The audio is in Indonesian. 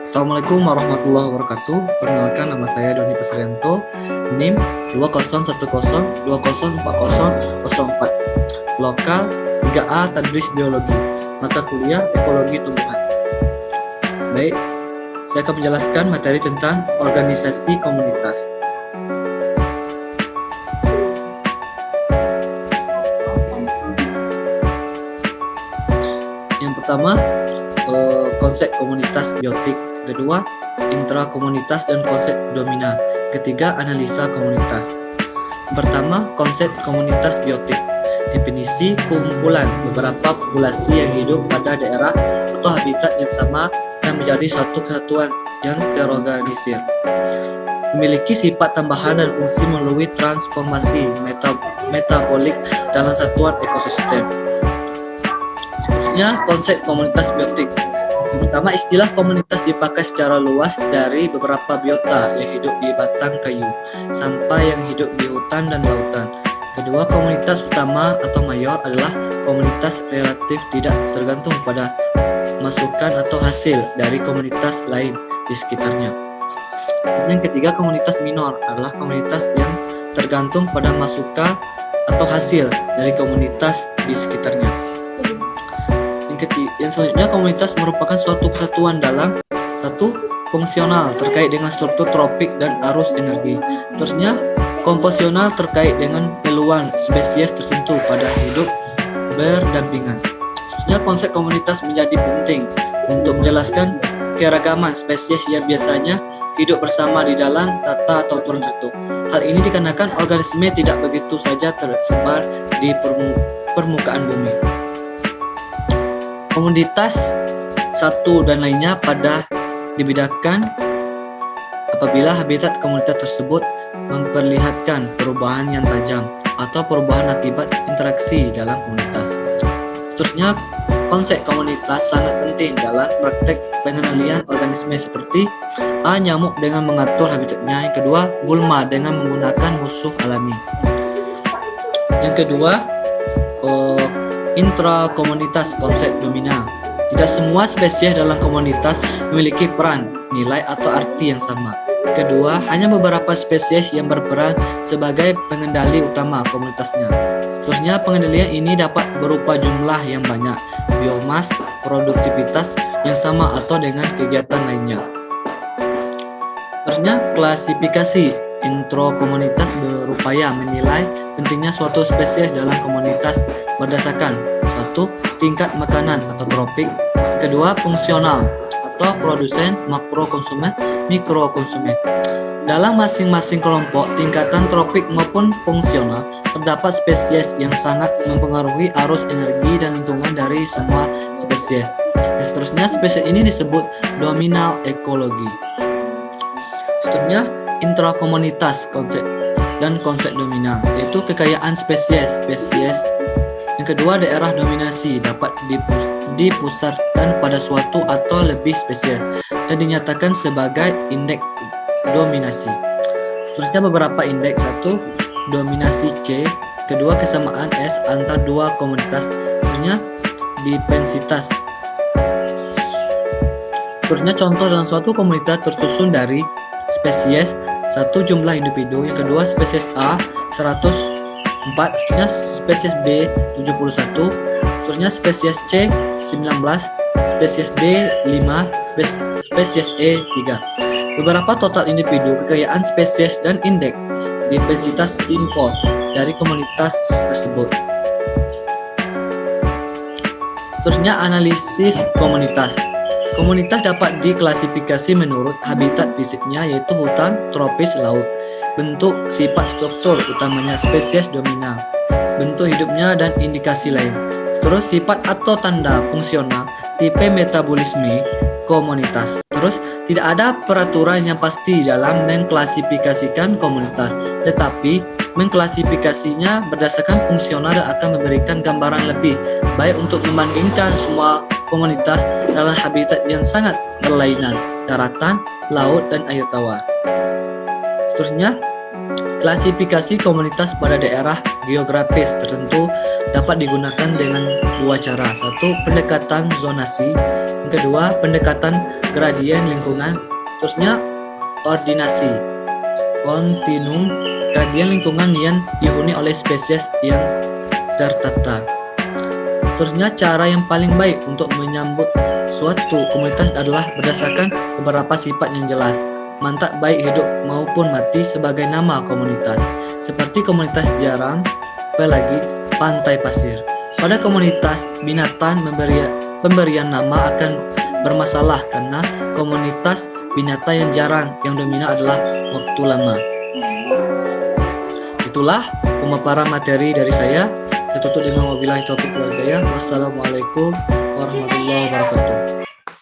Assalamualaikum warahmatullahi wabarakatuh. Perkenalkan, nama saya Doni Pesarianto, NIM 2010204004, lokal 3A Tadris Biologi, mata kuliah Ekologi Tumbuhan. Baik, saya akan menjelaskan materi tentang organisasi komunitas. Yang pertama, konsep komunitas biotik. Kedua, intrakomunitas dan konsep domina. Ketiga, analisa komunitas. Pertama, konsep komunitas biotik. Definisi: kumpulan beberapa populasi yang hidup pada daerah atau habitat yang sama dan menjadi suatu kesatuan yang terorganisir. Memiliki sifat tambahan dan fungsi melalui transformasi metabolik dalam satuan ekosistem. Seterusnya, konsep komunitas biotik. Yang pertama, istilah komunitas dipakai secara luas dari beberapa biota yang hidup di batang kayu sampai yang hidup di hutan dan lautan. Kedua, komunitas utama atau mayor adalah komunitas relatif tidak tergantung pada masukan atau hasil dari komunitas lain di sekitarnya. Yang ketiga, komunitas minor adalah komunitas yang tergantung pada masukan atau hasil dari komunitas di sekitarnya. Yang selanjutnya, komunitas merupakan suatu kesatuan dalam satu fungsional terkait dengan struktur tropik dan arus energi. Terusnya, komposional terkait dengan peluang spesies tertentu pada hidup berdampingan. Terusnya, konsep komunitas menjadi penting untuk menjelaskan keragaman spesies yang biasanya hidup bersama di dalam tata atau aturan tertentu. Hal ini dikarenakan organisme tidak begitu saja tersebar di permukaan bumi. Komunitas satu dan lainnya pada dibedakan apabila habitat komunitas tersebut memperlihatkan perubahan yang tajam atau perubahan akibat interaksi dalam komunitas. Seterusnya, konsep komunitas sangat penting dalam praktek pengendalian organisme seperti A. Nyamuk dengan mengatur habitatnya. Yang kedua, gulma dengan menggunakan musuh alami. Yang kedua, intrakomunitas konsep domina. Tidak semua spesies dalam komunitas memiliki peran, nilai, atau arti yang sama. Kedua, hanya beberapa spesies yang berperan sebagai pengendali utama komunitasnya. Seterusnya, pengendalian ini dapat berupa jumlah yang banyak, biomas, produktivitas yang sama, atau dengan kegiatan lainnya. Seterusnya, klasifikasi. Intrakomunitas berupaya menilai pentingnya suatu spesies dalam komunitas berdasarkan: 1. Tingkat makanan atau tropik. Kedua, fungsional atau produsen, makrokonsumen, mikrokonsumen. Dalam masing-masing kelompok, tingkatan tropik maupun fungsional, terdapat spesies yang sangat mempengaruhi arus energi dan lingkungan dari semua spesies. Dan seterusnya, spesies ini disebut dominal ekologi. Seterusnya, intrakomunitas konsep dan konsep dominal, yaitu kekayaan spesies. Yang kedua, daerah dominasi dapat dipusatkan pada suatu atau lebih spesies dan dinyatakan sebagai indeks dominasi. Seterusnya, beberapa indeks: 1. Dominasi C. Kedua, kesamaan S antar dua komunitas. Seterusnya, diversitas. Seterusnya, contoh dalam suatu komunitas tersusun dari spesies 1. Jumlah individu. Yang kedua, spesies A 104, seterusnya spesies B 71, seterusnya spesies C 19, spesies D 5, spesies E 3. Beberapa total individu, kekayaan spesies, dan indeks diversitas simpel dari komunitas tersebut. Seterusnya, analisis komunitas. Komunitas dapat diklasifikasi menurut habitat fisiknya, yaitu hutan, tropis, laut. Bentuk, sifat, struktur utamanya spesies dominan, bentuk hidupnya, dan indikasi lain. Terus, sifat atau tanda fungsional, tipe metabolisme komunitas. Terus, tidak ada peraturan yang pasti dalam mengklasifikasikan komunitas, tetapi mengklasifikasinya berdasarkan fungsional dan akan memberikan gambaran lebih baik untuk membandingkan semua komunitas dalam habitat yang sangat berlainan, daratan, laut, dan air tawar. Seterusnya, klasifikasi komunitas pada daerah geografis tertentu dapat digunakan dengan dua cara. Satu, pendekatan zonasi. Yang kedua, pendekatan gradien lingkungan. Terusnya, ordinasi. Kontinum gradien lingkungan yang dihuni oleh spesies yang tertata. Terusnya, cara yang paling baik untuk menyambut suatu komunitas adalah berdasarkan beberapa sifat yang jelas. Mantap baik hidup maupun mati sebagai nama komunitas. Seperti komunitas jarang, apalagi pantai pasir. Pada komunitas binatang pemberian nama akan bermasalah karena komunitas binatang yang jarang yang dominan adalah waktu lama. Itulah pemaparan materi dari saya. Kita tutup dengan wabillahi taufiq wal hidayah. Wassalamualaikum warahmatullahi wabarakatuh.